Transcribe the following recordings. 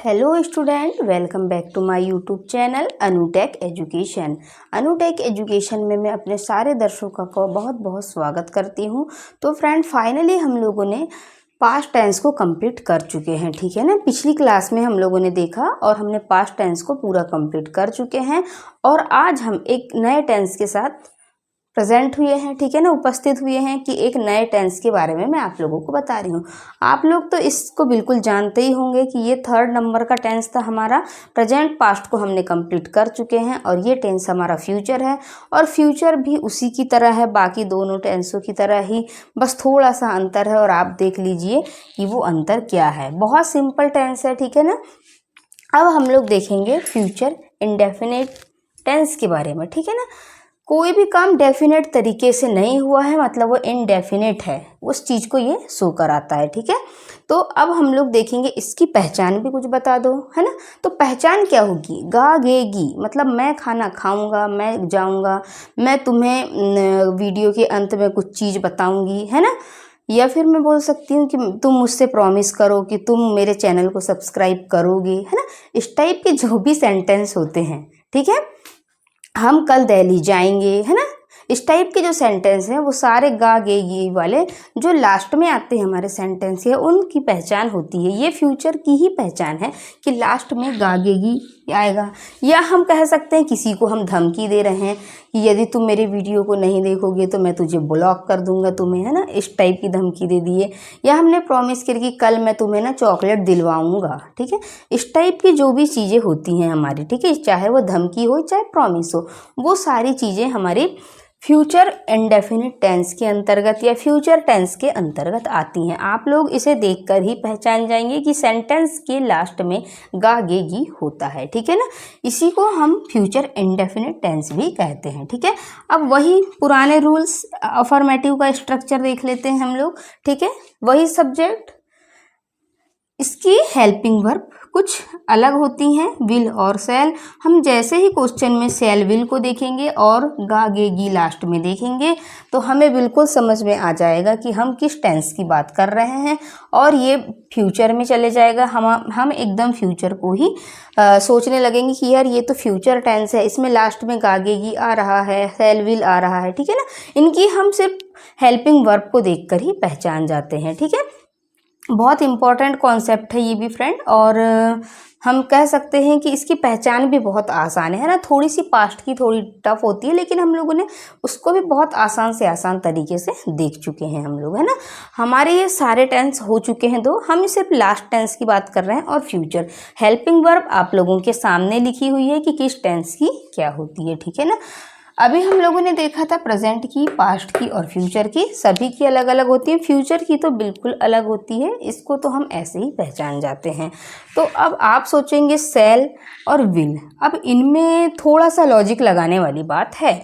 Hello student, welcome back to my YouTube channel Anutech education. Anutech education में मैं अपने सारे दर्शकों का बहुत बहुत स्वागत करती हूं। तो फ्रेंड, फाइनली हम लोगों ने पास्ट टेंस को कंप्लीट कर चुके हैं, ठीक है ना। पिछली क्लास में हम लोगों ने देखा और हमने पास्ट टेंस को पूरा कंप्लीट कर चुके हैं और आज हम एक नए टेंस के साथ प्रेजेंट हुए हैं, ठीक है ना, उपस्थित हुए हैं कि एक नए टेंस के बारे में मैं आप लोगों को बता रही हूँ। आप लोग तो इसको बिल्कुल जानते ही होंगे कि ये 3rd नंबर का टेंस था हमारा। प्रेजेंट पास्ट को हमने कंप्लीट कर चुके हैं और ये टेंस हमारा फ्यूचर है और फ्यूचर भी उसी की तरह है, बाकी दोनों टेंसों की तरह ही, बस थोड़ा सा अंतर है और आप देख लीजिए कि वो अंतर क्या है। बहुत सिंपल टेंस है, ठीक है ना। अब हम लोग देखेंगे फ्यूचर इंडेफिनिट टेंस के बारे में, ठीक है ना। कोई भी काम डेफिनेट तरीके से नहीं हुआ है मतलब वो इनडेफिनेट है, उस चीज़ को ये शो कराता है, ठीक है। तो अब हम लोग देखेंगे इसकी पहचान भी कुछ बता दो, है ना। तो पहचान क्या होगी? गागेगी मतलब मैं खाना खाऊंगा, मैं जाऊंगा, मैं तुम्हें वीडियो के अंत में कुछ चीज़ बताऊंगी, है ना। या फिर मैं बोल सकती हूँ कि तुम मुझसे प्रॉमिस करो कि तुम मेरे चैनल को सब्सक्राइब करोगे, है ना। इस टाइप के जो भी सेंटेंस होते हैं, ठीक है। हम कल दिल्ली जाएंगे, है ना। इस टाइप के जो सेंटेंस हैं वो सारे गा गे ये वाले जो लास्ट में आते हैं हमारे सेंटेंस है, उनकी पहचान होती है। ये फ्यूचर की ही पहचान है कि लास्ट में गागेगी आएगा। या हम कह सकते हैं किसी को हम धमकी दे रहे हैं कि यदि तुम मेरे वीडियो को नहीं देखोगे तो मैं तुझे ब्लॉक कर दूंगा तुम्हें, है ना। इस टाइप की धमकी दे दिए। या हमने प्रॉमिस किया कि कल मैं तुम्हें ना चॉकलेट दिलवाऊंगा, ठीक है। इस टाइप की जो भी चीज़ें होती हैं हमारी, ठीक है, चाहे वो धमकी हो चाहे प्रॉमिस हो, वो सारी चीज़ें हमारी फ्यूचर इंडेफिनिट टेंस के अंतर्गत या फ्यूचर टेंस के अंतर्गत आती हैं। आप लोग इसे देखकर ही पहचान जाएंगे कि सेंटेंस के लास्ट में गागेगी होता है, ठीक है ना। इसी को हम फ्यूचर इंडेफिनिट टेंस भी कहते हैं, ठीक है। अब वही पुराने रूल्स, अफर्मेटिव का स्ट्रक्चर देख लेते हैं हम लोग, ठीक है। वही सब्जेक्ट, इसकी हेल्पिंग वर्ब कुछ अलग होती हैं, विल और सेल। हम जैसे ही क्वेश्चन में सेल विल को देखेंगे और गागेगी लास्ट में देखेंगे तो हमें बिल्कुल समझ में आ जाएगा कि हम किस टेंस की बात कर रहे हैं और ये फ्यूचर में चले जाएगा। हम एकदम फ्यूचर को ही सोचने लगेंगे कि यार ये तो फ्यूचर टेंस है, इसमें लास्ट में गागेगी आ रहा है, सेल विल आ रहा है, ठीक है ना। इनकी हम सिर्फ हेल्पिंग वर्ब को देखकर ही पहचान जाते हैं, ठीक है। बहुत इंपॉर्टेंट कॉन्सेप्ट है ये भी फ्रेंड, और हम कह सकते हैं कि इसकी पहचान भी बहुत आसान है ना। थोड़ी सी पास्ट की थोड़ी टफ होती है लेकिन हम लोगों ने उसको भी बहुत आसान से आसान तरीके से देख चुके हैं हम लोग, है ना। हमारे ये सारे टेंस हो चुके हैं दो, हम सिर्फ लास्ट टेंस की बात कर रहे हैं। और फ्यूचर हेल्पिंग वर्ब आप लोगों के सामने लिखी हुई है कि किस टेंस की क्या होती है, ठीक है ना। अभी हम लोगों ने देखा था प्रेजेंट की, पास्ट की और फ्यूचर की, सभी की अलग अलग होती है। फ्यूचर की तो बिल्कुल अलग होती है, इसको तो हम ऐसे ही पहचान जाते हैं। तो अब आप सोचेंगे सेल और विल, अब इनमें थोड़ा सा लॉजिक लगाने वाली बात है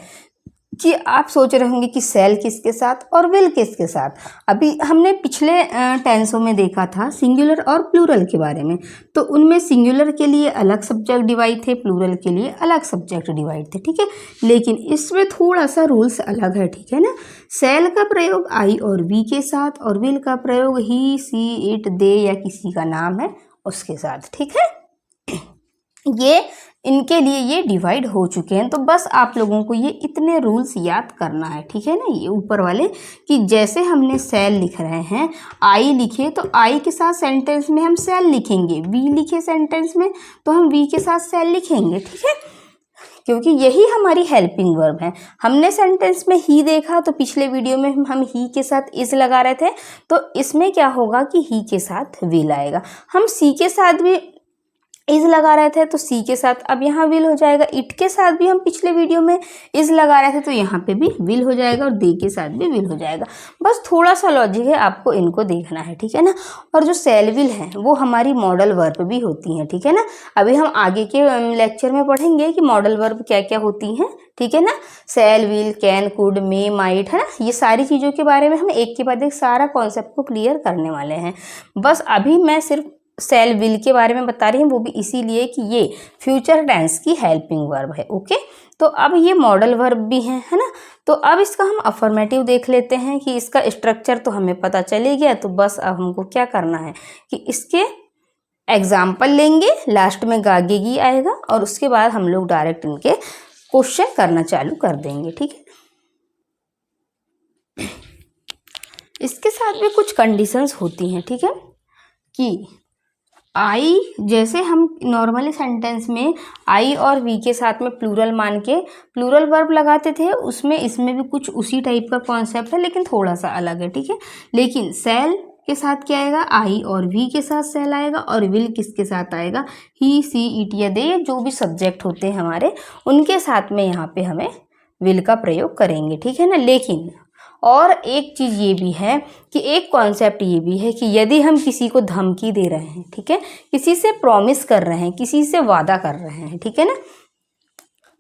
कि आप सोच रहे होंगे कि सेल किसके साथ और विल किसके साथ। अभी हमने पिछले टेंसों में देखा था सिंगुलर और प्लूरल के बारे में, तो उनमें सिंगुलर के लिए अलग सब्जेक्ट डिवाइड थे, प्लूरल के लिए अलग सब्जेक्ट डिवाइड थे, ठीक है। लेकिन इसमें थोड़ा सा रूल्स अलग है, ठीक है ना। सेल का प्रयोग आई और वी के साथ और विल का प्रयोग ही, सी, इट, दे या किसी का नाम है उसके साथ, ठीक है। ये इनके लिए ये डिवाइड हो चुके हैं। तो बस आप लोगों को ये इतने रूल्स याद करना है, ठीक है ना। ये ऊपर वाले कि जैसे हमने सेल लिख रहे हैं, आई लिखे तो आई के साथ सेंटेंस में हम सेल लिखेंगे, वी लिखे सेंटेंस में तो हम वी के साथ सेल लिखेंगे, ठीक है, क्योंकि यही हमारी हेल्पिंग वर्ब है। हमने सेंटेंस में ही देखा तो पिछले वीडियो में हम ही के साथ इज लगा रहे थे, तो इसमें क्या होगा कि ही के साथ विल आएगा। हम सी के साथ भी इज लगा रहे थे तो सी के साथ अब यहाँ विल हो जाएगा। इट के साथ भी हम पिछले वीडियो में इज लगा रहे थे तो यहाँ पे भी विल हो जाएगा और दे के साथ भी विल हो जाएगा। बस थोड़ा सा लॉजिक है, आपको इनको देखना है, ठीक है ना। और जो सेल विल है वो हमारी मॉडल वर्ब भी होती हैं, ठीक है ना। अभी हम आगे के लेक्चर में पढ़ेंगे कि मॉडल वर्ब क्या क्या होती हैं, ठीक है ना। Shall, will, can, could, may, might, है ना। ये सारी चीज़ों के बारे में हम एक के बाद एक सारा कॉन्सेप्ट को क्लियर करने वाले हैं। बस अभी मैं सिर्फ सेल विल के बारे में बता रही हूँ, वो भी इसीलिए कि ये फ्यूचर टेंस की हेल्पिंग वर्ब है, ओके। तो अब ये मॉडल वर्ब भी है ना। तो अब इसका हम अफर्मेटिव देख लेते हैं कि इसका स्ट्रक्चर तो हमें पता चल ही गया। तो बस अब हमको क्या करना है कि इसके एग्जाम्पल लेंगे, लास्ट में गागेगी आएगा और उसके बाद हम लोग डायरेक्ट इनके क्वेश्चन करना चालू कर देंगे। ठीक है, इसके साथ भी कुछ कंडीशंस होती हैं। ठीक है, कि आई, जैसे हम नॉर्मली सेंटेंस में आई और वी के साथ में प्लूरल मान के प्लूरल वर्ब लगाते थे, उसमें इसमें भी कुछ उसी टाइप का कॉन्सेप्ट है लेकिन थोड़ा सा अलग है। ठीक है, लेकिन सेल के साथ क्या आएगा, आई और वी के साथ सेल आएगा, और विल किसके साथ आएगा, ही सी इट या दे, जो भी सब्जेक्ट होते हैं हमारे उनके साथ में यहाँ पे हमें विल का प्रयोग करेंगे। ठीक है ना, लेकिन और एक चीज़ ये भी है कि एक कॉन्सेप्ट ये भी है कि यदि हम किसी को धमकी दे रहे हैं, ठीक है, किसी से प्रॉमिस कर रहे हैं, किसी से वादा कर रहे हैं, ठीक है ना,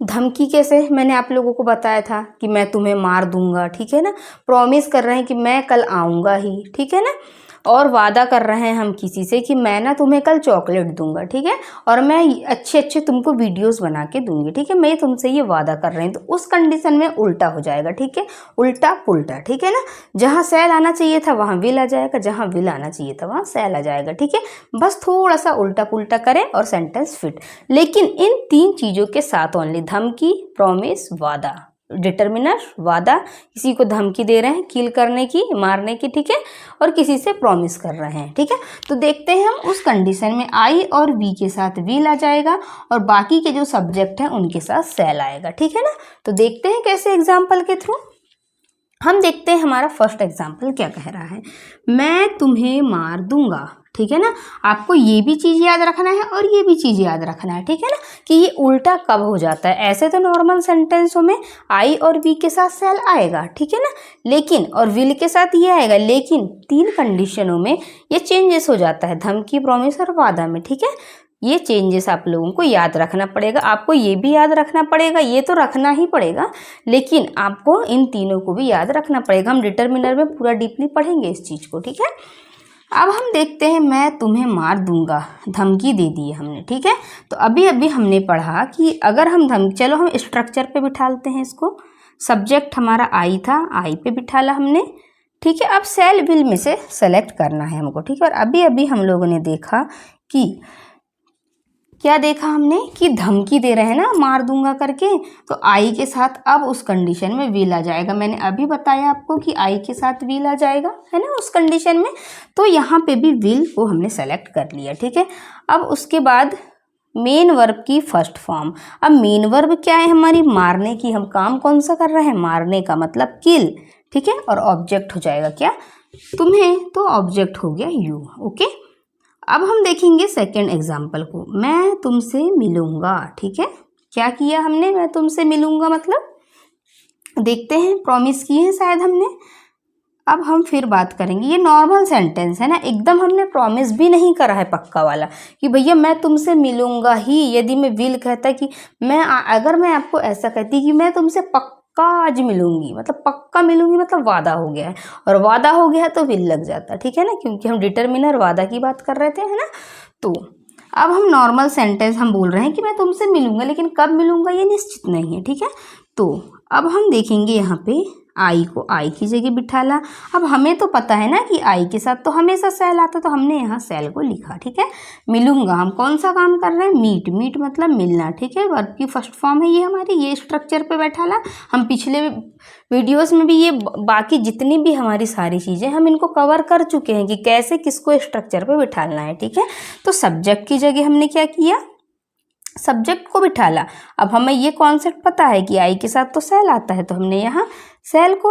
धमकी कैसे मैंने आप लोगों को बताया था कि मैं तुम्हें मार दूंगा। ठीक है ना, प्रॉमिस कर रहे हैं कि मैं कल आऊँगा ही। ठीक है ना, और वादा कर रहे हैं हम किसी से कि मैं ना तुम्हें कल चॉकलेट दूंगा। ठीक है, और मैं अच्छे अच्छे तुमको वीडियोस बना के दूंगी। ठीक है, मैं तुमसे ये वादा कर रही हूँ, तो उस कंडीशन में उल्टा हो जाएगा। ठीक है, उल्टा पुल्टा। ठीक है ना, जहाँ सेल आना चाहिए था वहाँ विल आ जाएगा, जहाँ विल आना चाहिए था वहाँ सेल आ जाएगा। ठीक है, बस थोड़ा सा उल्टा पुल्टा करें और सेंटेंस फिट। लेकिन इन 3 चीज़ों के साथ ओनली, धमकी, प्रॉमिस, वादा, डिटर्मिनर वादा, किसी को धमकी दे रहे हैं किल करने की, मारने की। ठीक है, और किसी से प्रॉमिस कर रहे हैं। ठीक है, तो देखते हैं हम उस कंडीशन में आई और वी के साथ विल आ जाएगा और बाकी के जो सब्जेक्ट हैं उनके साथ सेल आएगा। ठीक है ना, तो देखते हैं कैसे एग्जाम्पल के थ्रू। हम देखते हैं हमारा फर्स्ट एग्जाम्पल क्या कह रहा है, मैं तुम्हें मार दूंगा। ठीक है ना, आपको ये भी चीज़ याद रखना है और ये भी चीज़ याद रखना है। ठीक है ना, कि ये उल्टा कब हो जाता है। ऐसे तो नॉर्मल सेंटेंसों में आई और वी के साथ सेल आएगा। ठीक है ना, लेकिन और विल के साथ ये आएगा, लेकिन 3 कंडीशनों में ये चेंजेस हो जाता है, धमकी, प्रॉमिस और वादा में। ठीक है, ये चेंजेस आप लोगों को याद रखना पड़ेगा। आपको ये भी याद रखना पड़ेगा, ये तो रखना ही पड़ेगा, लेकिन आपको इन तीनों को भी याद रखना पड़ेगा। हम डिटर्मिनर में पूरा डीपली पढ़ेंगे इस चीज़ को। ठीक है, अब हम देखते हैं, मैं तुम्हें मार दूंगा, धमकी दे दी है हमने। ठीक है, तो अभी अभी हमने पढ़ा कि अगर हम चलो हम स्ट्रक्चर पे बिठालते हैं इसको। सब्जेक्ट हमारा आई था, आई पे बिठाला हमने। ठीक है, अब सेल विल में से सेलेक्ट करना है हमको। ठीक है, और अभी अभी हम लोगों ने देखा कि क्या देखा हमने कि धमकी दे रहे हैं ना, मार दूंगा करके, तो आई के साथ अब उस कंडीशन में विल आ जाएगा। मैंने अभी बताया आपको कि आई के साथ विल आ जाएगा, है ना, उस कंडीशन में। तो यहाँ पे भी विल को हमने सेलेक्ट कर लिया। ठीक है, अब उसके बाद मेन वर्ब की फर्स्ट फॉर्म। अब मेन वर्ब क्या है हमारी, मारने की। हम काम कौन सा कर रहे हैं, मारने का, मतलब किल। ठीक है, और ऑब्जेक्ट हो जाएगा क्या, तुम्हें, तो ऑब्जेक्ट हो गया यू। ओके, अब हम देखेंगे सेकंड एग्जाम्पल को, मैं तुमसे मिलूंगा। ठीक है, क्या किया हमने, मैं तुमसे मिलूंगा, मतलब देखते हैं, प्रॉमिस किए हैं शायद हमने। अब हम फिर बात करेंगे, ये नॉर्मल सेंटेंस है ना, एकदम हमने प्रॉमिस भी नहीं करा है पक्का वाला कि भैया मैं तुमसे मिलूंगा ही। यदि मैं विल कहता कि अगर मैं आपको ऐसा कहती कि मैं तुमसे पक्का आज मिलूंगी, मतलब पक्का मिलूंगी, मतलब वादा हो गया है, और वादा हो गया है तो विल लग जाता। ठीक है ना, क्योंकि हम डिटर्मिनर वादा की बात कर रहे थे, है ना। तो अब हम नॉर्मल सेंटेंस हम बोल रहे हैं कि मैं तुमसे मिलूंगा, लेकिन कब मिलूंगा ये निश्चित नहीं है। ठीक है, तो अब हम देखेंगे यहाँ पे आई को आई की जगह बिठाला। अब हमें तो पता है ना कि आई के साथ तो हमेशा सेल आता, तो हमने यहाँ सेल को लिखा। ठीक है, मिलूंगा, हम कौन सा काम कर रहे हैं, मीट। मीट मतलब मिलना। ठीक है, वर्ब की फर्स्ट फॉर्म है ये हमारी, ये स्ट्रक्चर पे बैठाला। हम पिछले वीडियोस में भी ये बाकी जितनी भी हमारी सारी चीज़ें हम इनको कवर कर चुके हैं कि कैसे किसको स्ट्रक्चर पे बिठाना है। ठीक है, तो सब्जेक्ट की जगह हमने क्या किया, सब्जेक्ट को बिठाला। अब हमें ये कॉन्सेप्ट पता है कि आई के साथ तो सेल आता है, तो हमने यहाँ सेल को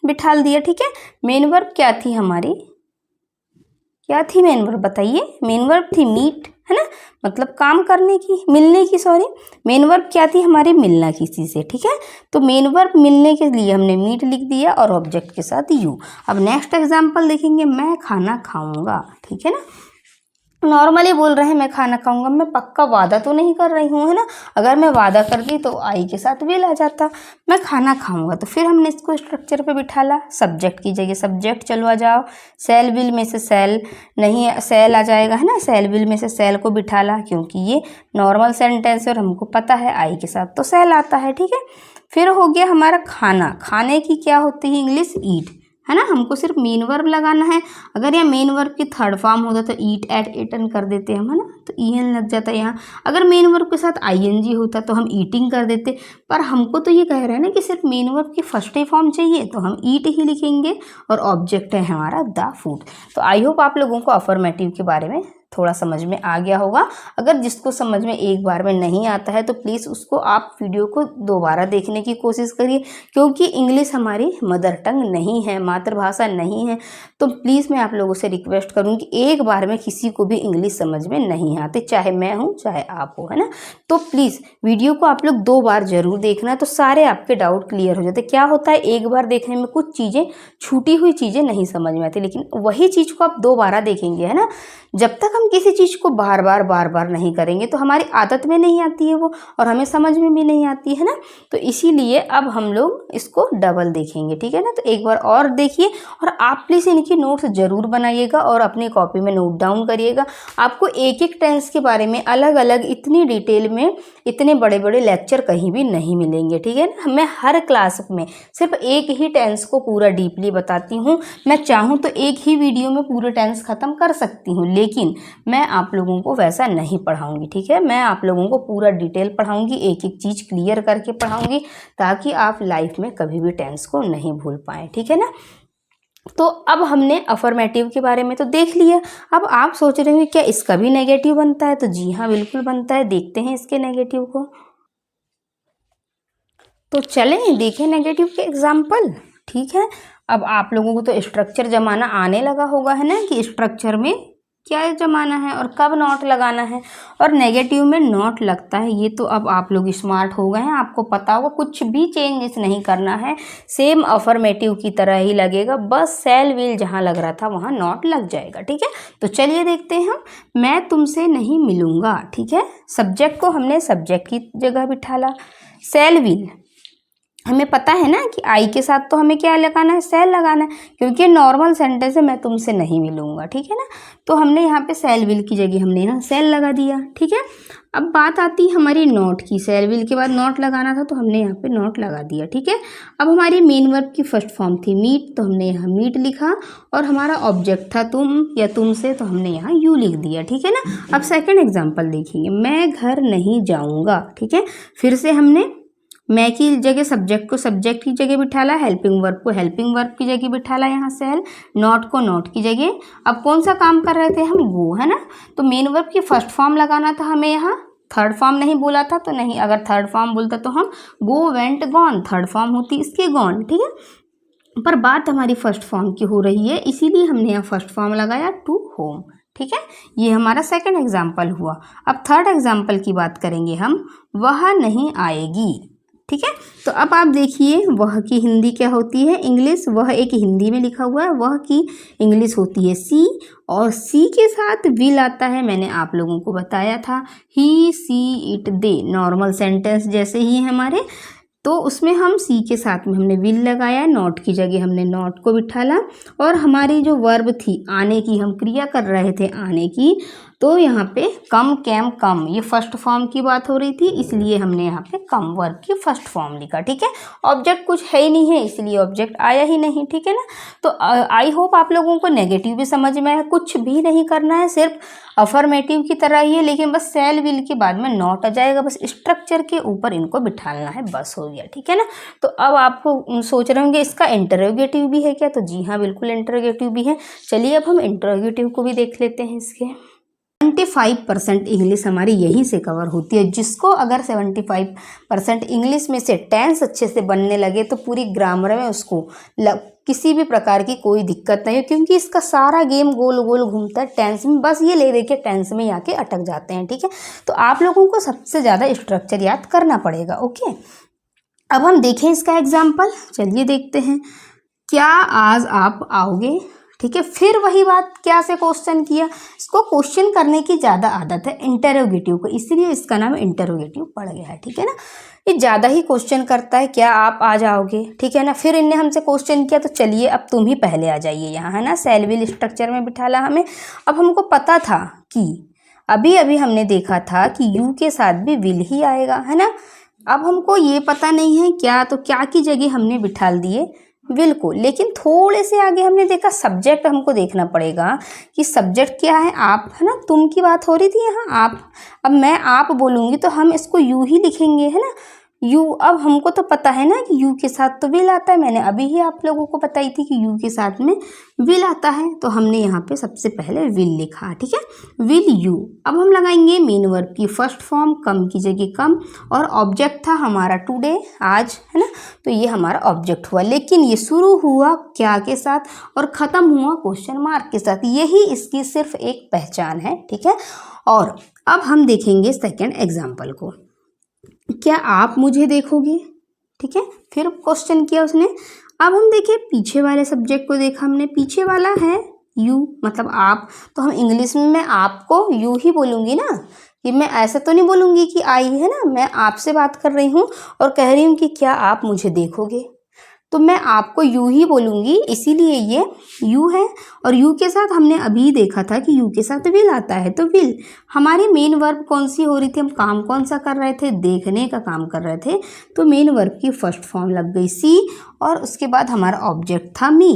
बिठाल दिया। ठीक है, मेन वर्ब क्या थी हमारी, क्या थी मेन वर्ब बताइए, मेन वर्ब थी मीट, है ना, मतलब काम करने की, मिलने की, सॉरी। मेन वर्ब क्या थी हमारी, मिलना किसी से। ठीक है, तो मेन वर्ब मिलने के लिए हमने मीट लिख दिया और ऑब्जेक्ट के साथ यू। अब नेक्स्ट एग्जाम्पल देखेंगे, मैं खाना खाऊंगा। ठीक है ना, नॉर्मली बोल रहे हैं मैं खाना खाऊंगा, मैं पक्का वादा तो नहीं कर रही हूँ, है ना। अगर मैं वादा करती तो आई के साथ विल आ जाता, मैं खाना खाऊंगा, तो फिर हमने इसको स्ट्रक्चर पे बिठाला। सब्जेक्ट की जगह सब्जेक्ट चलो आ जाओ, सेल विल में से सेल नहीं, सेल आ जाएगा, है ना, सेल विल में से सेल को बिठाला, क्योंकि ये नॉर्मल सेंटेंस है और हमको पता है आई के साथ तो सेल आता है। ठीक है, फिर हो गया हमारा खाना। खाने की क्या होती है इंग्लिश, ईट, है ना, हमको सिर्फ मेन वर्ब लगाना है। अगर यहाँ मेन वर्ब की थर्ड फॉर्म होता तो ईट, एट, एटन कर देते हम, है ना, तो ईएन लग जाता है यहाँ। अगर मेन वर्ब के साथ आईएनजी होता तो हम ईटिंग कर देते, पर हमको तो ये कह रहे हैं ना कि सिर्फ मेन वर्ब की फर्स्ट ही फॉर्म चाहिए, तो हम ईट ही लिखेंगे और ऑब्जेक्ट है हमारा द फूड। तो आई होप आप लोगों को अफर्मेटिव के बारे में थोड़ा समझ में आ गया होगा। अगर जिसको समझ में एक बार में नहीं आता है तो प्लीज़ उसको आप वीडियो को दोबारा देखने की कोशिश करिए, क्योंकि इंग्लिश हमारी मदर टंग नहीं है, मातृभाषा नहीं है। तो प्लीज़ मैं आप लोगों से रिक्वेस्ट करूँगी, एक बार में किसी को भी इंग्लिश समझ में नहीं आती, चाहे मैं हूँ चाहे आप हो, है ना। तो प्लीज़ वीडियो को आप लोग 2 बार ज़रूर देखना, तो सारे आपके डाउट क्लियर हो जाते। क्या होता है, एक बार देखने में कुछ चीज़ें, छूटी हुई चीज़ें नहीं समझ में आती, लेकिन वही चीज़ को आप 2 बार देखेंगे, है ना। जब तक हम किसी चीज़ को बार बार नहीं करेंगे तो हमारी आदत में नहीं आती है वो, और हमें समझ में भी नहीं आती है ना। तो इसीलिए अब हम लोग इसको डबल देखेंगे, ठीक है ना। तो एक बार और देखिए, और आप प्लीज़ इनकी नोट्स ज़रूर बनाइएगा और अपनी कॉपी में नोट डाउन करिएगा। आपको एक एक टेंस के बारे में अलग अलग इतनी डिटेल में इतने बड़े बड़े लेक्चर कहीं भी नहीं मिलेंगे, ठीक है ना। मैं हर क्लास में सिर्फ एक ही टेंस को पूरा डीपली बताती हूँ। मैं चाहूँ तो एक ही वीडियो में पूरे टेंस ख़त्म कर सकती हूँ, लेकिन मैं आप लोगों को वैसा नहीं पढ़ाऊंगी, ठीक है। मैं आप लोगों को पूरा डिटेल पढ़ाऊंगी, एक एक चीज़ क्लियर करके पढ़ाऊंगी, ताकि आप लाइफ में कभी भी टेंस को नहीं भूल पाएँ, ठीक है ना। तो अब हमने अफर्मेटिव के बारे में तो देख लिया। अब आप सोच रहे होंगे क्या इसका भी नेगेटिव बनता है, तो जी हाँ बिल्कुल बनता है। देखते हैं इसके नेगेटिव को। तो चलें देखें नेगेटिव के एग्जाम्पल, ठीक है। अब आप लोगों को तो स्ट्रक्चर जमाना आने लगा होगा, है ना, कि स्ट्रक्चर में क्या जमाना है और कब नॉट लगाना है, और नेगेटिव में नॉट लगता है। ये तो अब आप लोग स्मार्ट हो गए हैं, आपको पता होगा, कुछ भी चेंजेस नहीं करना है, सेम अफर्मेटिव की तरह ही लगेगा, बस सेल विल जहाँ लग रहा था वहाँ नॉट लग जाएगा, ठीक है। तो चलिए देखते हैं हम। मैं तुमसे नहीं मिलूँगा, ठीक है। सब्जेक्ट को हमने सब्जेक्ट की जगह बिठाला। सेल विल, हमें पता है ना कि आई के साथ तो हमें क्या लगाना है, सेल लगाना है, क्योंकि नॉर्मल सेंटेंस है मैं तुमसे नहीं मिलूंगा, ठीक है ना। तो हमने यहाँ पे सेल विल की जगह हमने यहाँ सेल लगा दिया, ठीक है। अब बात आती है हमारी नॉट की। सेल विल के बाद नॉट लगाना था तो हमने यहाँ पे नॉट लगा दिया, ठीक है। अब हमारी मेन वर्ब की फर्स्ट फॉर्म थी मीट, तो हमने यहाँ मीट लिखा, और हमारा ऑब्जेक्ट था तुम या तुमसे, तो हमने यहाँ यू लिख दिया, ठीक है ना। अब सेकेंड एग्जाम्पल देखेंगे। मैं घर नहीं जाऊँगा, ठीक है। फिर से हमने मैं की जगह सब्जेक्ट को सब्जेक्ट की जगह बिठाला, हेल्पिंग वर्ब को हेल्पिंग वर्ब की जगह बिठाला, यहाँ सेल, नॉट को नॉट की जगह। अब कौन सा काम कर रहे थे हम, गो, है ना। तो मेन वर्ब की फर्स्ट फॉर्म लगाना था हमें, यहाँ थर्ड फॉर्म नहीं बोला था तो नहीं, अगर थर्ड फॉर्म बोलता तो हम गो, वेंट, गॉन, थर्ड फॉर्म होती इसकी गॉन, ठीक है। पर बात हमारी फर्स्ट फॉर्म की हो रही है, इसीलिए हमने यहाँ फर्स्ट फॉर्म लगाया, टू होम, ठीक है। ये हमारा सेकंड एग्जाम्पल हुआ। अब थर्ड एग्जाम्पल की बात करेंगे हम। वह नहीं आएगी, ठीक है। तो अब आप देखिए, वह की हिंदी क्या होती है, इंग्लिश। वह एक हिंदी में लिखा हुआ है, वह की इंग्लिश होती है सी, और सी के साथ विल आता है, मैंने आप लोगों को बताया था, ही, सी, इट, दे, नॉर्मल सेंटेंस जैसे ही हमारे। तो उसमें हम सी के साथ में हमने विल लगाया, नॉट की जगह हमने नॉट को बिठाला, और हमारी जो वर्ब थी आने की, हम क्रिया कर रहे थे आने की, तो यहाँ पे कम, कैम, कम, ये फर्स्ट फॉर्म की बात हो रही थी, इसलिए हमने यहाँ पे कम वर्ब की फर्स्ट फॉर्म लिखा, ठीक है। ऑब्जेक्ट कुछ है ही नहीं है, इसलिए ऑब्जेक्ट आया ही नहीं, ठीक है ना। तो आई होप आप लोगों को नेगेटिव भी समझ में आया। कुछ भी नहीं करना है, सिर्फ अफर्मेटिव की तरह ही है, लेकिन बस सेल विल के बाद में नॉट आ जाएगा, बस स्ट्रक्चर के ऊपर इनको बिठाना है, बस हो गया, ठीक है ना। तो अब आपको सोच रहे होंगे इसका इंटरोगेटिव भी है क्या, तो जी हाँ बिल्कुल इंटरोगेटिव भी है। चलिए अब हम इंटरोगेटिव को भी देख लेते हैं। इसके 75% इंग्लिश हमारी यहीं से कवर होती है। जिसको अगर 75% इंग्लिश में से टेंस अच्छे से बनने लगे तो पूरी ग्रामर में उसको किसी भी प्रकार की कोई दिक्कत नहीं है, क्योंकि इसका सारा गेम गोल गोल घूमता है टेंस में, बस ये ले देखिए टेंस में आके अटक जाते हैं, ठीक है। तो आप लोगों को सबसे ज़्यादा स्ट्रक्चर याद करना पड़ेगा, ओके। अब हम देखें इसका एग्जाम्पल, चलिए देखते हैं। क्या आज आप आओगे, ठीक है। फिर वही बात, क्या से क्वेश्चन किया, इसको क्वेश्चन करने की ज़्यादा आदत है इंटरोगेटिव को, इसलिए इसका नाम इंटरोगेटिव पड़ गया है, ठीक है ना। ये ज़्यादा ही क्वेश्चन करता है, क्या आप आ जाओगे, ठीक है ना। फिर इनने हमसे क्वेश्चन किया, तो चलिए अब तुम ही पहले आ जाइए यहाँ, है ना। सेल विल स्ट्रक्चर में बिठाला हमें। अब हमको पता था कि अभी अभी हमने देखा था कि यू के साथ भी विल ही आएगा, है ना। अब हमको ये पता नहीं है क्या, तो क्या की जगह हमने बिठाल दिए विल को। लेकिन थोड़े से आगे हमने देखा सब्जेक्ट हमको देखना पड़ेगा कि सब्जेक्ट क्या है, आप, है ना। तुम की बात हो रही थी यहाँ, आप। अब मैं आप बोलूँगी तो हम इसको यू ही लिखेंगे, है ना, यू। अब हमको तो पता है ना कि यू के साथ तो विल आता है, मैंने अभी ही आप लोगों को बताई थी कि यू के साथ में विल आता है, तो हमने यहाँ पे सबसे पहले विल लिखा, ठीक है, विल यू। अब हम लगाएंगे मेन वर्ब की फर्स्ट फॉर्म, कम की जगह कम, और ऑब्जेक्ट था हमारा टुडे, आज, है ना, तो ये हमारा ऑब्जेक्ट हुआ। लेकिन ये शुरू हुआ क्या के साथ और ख़त्म हुआ क्वेश्चन मार्क के साथ, यही इसकी सिर्फ एक पहचान है, ठीक है। और अब हम देखेंगे सेकेंड एग्जाम्पल को, क्या आप मुझे देखोगे, ठीक है, फिर क्वेश्चन किया उसने। अब हम देखें पीछे वाले सब्जेक्ट को, देखा हमने पीछे वाला है यू, मतलब आप, तो हम इंग्लिश में मैं आपको यू ही बोलूँगी ना, कि मैं ऐसा तो नहीं बोलूँगी कि आई, है ना, मैं आपसे बात कर रही हूँ और कह रही हूँ कि क्या आप मुझे देखोगे, तो मैं आपको यू ही बोलूँगी, इसीलिए ये यू है। और यू के साथ हमने अभी देखा था कि यू के साथ विल आता है, तो विल हमारी मेन वर्ब कौन सी हो रही थी, हम काम कौन सा कर रहे थे, देखने का काम कर रहे थे, तो मेन वर्ब की फर्स्ट फॉर्म लग गई सी, और उसके बाद हमारा ऑब्जेक्ट था मी,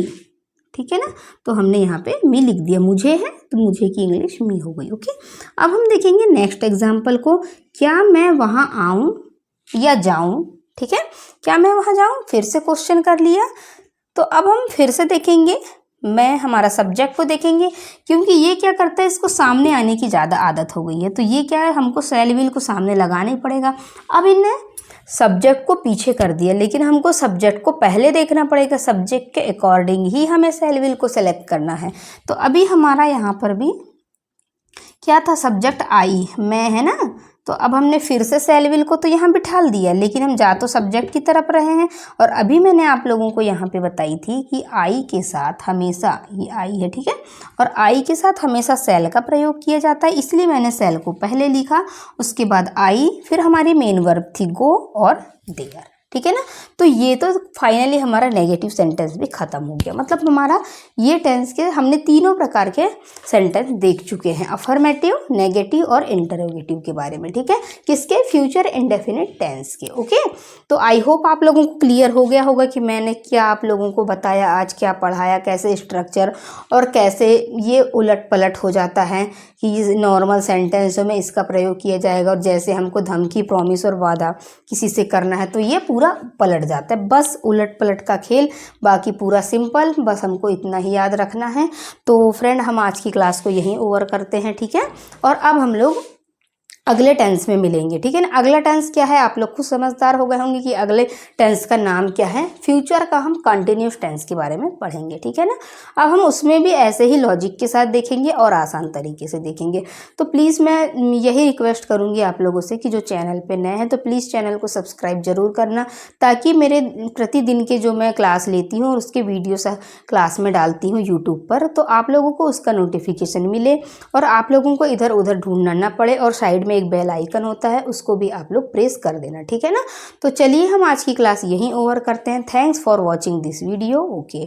ठीक है ना, तो हमने यहाँ पे मी लिख दिया, मुझे है तो मुझे की इंग्लिश मी हो गई, ओके। अब हम देखेंगे नेक्स्ट एग्जाम्पल को, क्या मैं वहाँ आऊँ या जाऊँ, ठीक है, क्या मैं वहाँ जाऊँ, फिर से क्वेश्चन कर लिया। तो अब हम फिर से देखेंगे, मैं हमारा सब्जेक्ट को देखेंगे, क्योंकि ये क्या करता है, इसको सामने आने की ज़्यादा आदत हो गई है, तो ये क्या है, हमको सेल विल को सामने लगाना ही पड़ेगा। अब इन्हें सब्जेक्ट को पीछे कर दिया, लेकिन हमको सब्जेक्ट को पहले देखना पड़ेगा, सब्जेक्ट के अकॉर्डिंग ही हमें सेल विल को सेलेक्ट करना है। तो अभी हमारा यहाँ पर भी क्या था, सब्जेक्ट आई, मैं, है ना, तो अब हमने फिर से सेल विल को तो यहाँ बिठा दिया, लेकिन हम जा तो सब्जेक्ट की तरफ रहे हैं। और अभी मैंने आप लोगों को यहाँ पे बताई थी कि आई के साथ हमेशा, ये आई है, ठीक है, और आई के साथ हमेशा सेल का प्रयोग किया जाता है, इसलिए मैंने सेल को पहले लिखा, उसके बाद आई, फिर हमारी मेन वर्ब थी गो और देयर, ठीक है ना। तो ये तो फाइनली हमारा नेगेटिव सेंटेंस भी ख़त्म हो गया, मतलब हमारा ये टेंस के हमने तीनों प्रकार के सेंटेंस देख चुके हैं, अफर्मेटिव, नेगेटिव और इंटरोगेटिव के बारे में, ठीक है, किसके, फ्यूचर इंडेफिनिट टेंस के, ओके। तो आई होप आप लोगों को क्लियर हो गया होगा कि मैंने क्या आप लोगों को बताया, आज क्या पढ़ाया, कैसे स्ट्रक्चर और कैसे ये उलट पलट हो जाता है कि नॉर्मल सेंटेंसों में इसका प्रयोग किया जाएगा, और जैसे हमको धमकी, प्रॉमिस और वादा किसी से करना है तो ये पूरा पलट जाता है, बस उलट पलट का खेल, बाकी पूरा सिंपल, बस हमको इतना ही याद रखना है। तो फ्रेंड, हम आज की क्लास को यहीं ओवर करते हैं, ठीक है, और अब हम लोग अगले टेंस में मिलेंगे, ठीक है ना। अगला टेंस क्या है, आप लोग खुद समझदार हो गए होंगे कि अगले टेंस का नाम क्या है। फ्यूचर का हम कंटिन्यूस टेंस के बारे में पढ़ेंगे, ठीक है ना। अब हम उसमें भी ऐसे ही लॉजिक के साथ देखेंगे और आसान तरीके से देखेंगे। तो प्लीज़ मैं यही रिक्वेस्ट करूँगी आप लोगों से कि जो चैनल पर नए हैं तो प्लीज़ चैनल को सब्सक्राइब जरूर करना, ताकि मेरे प्रतिदिन के जो मैं क्लास लेती हूँ और उसके वीडियोस क्लास में डालती हूँ यूट्यूब पर, तो आप लोगों को उसका नोटिफिकेशन मिले और आप लोगों को इधर उधर ढूंढना ना पड़े। और साइड में एक बेल आइकन होता है, उसको भी आप लोग प्रेस कर देना, ठीक है ना। तो चलिए हम आज की क्लास यहीं ओवर करते हैं। Thanks for watching this video, okay.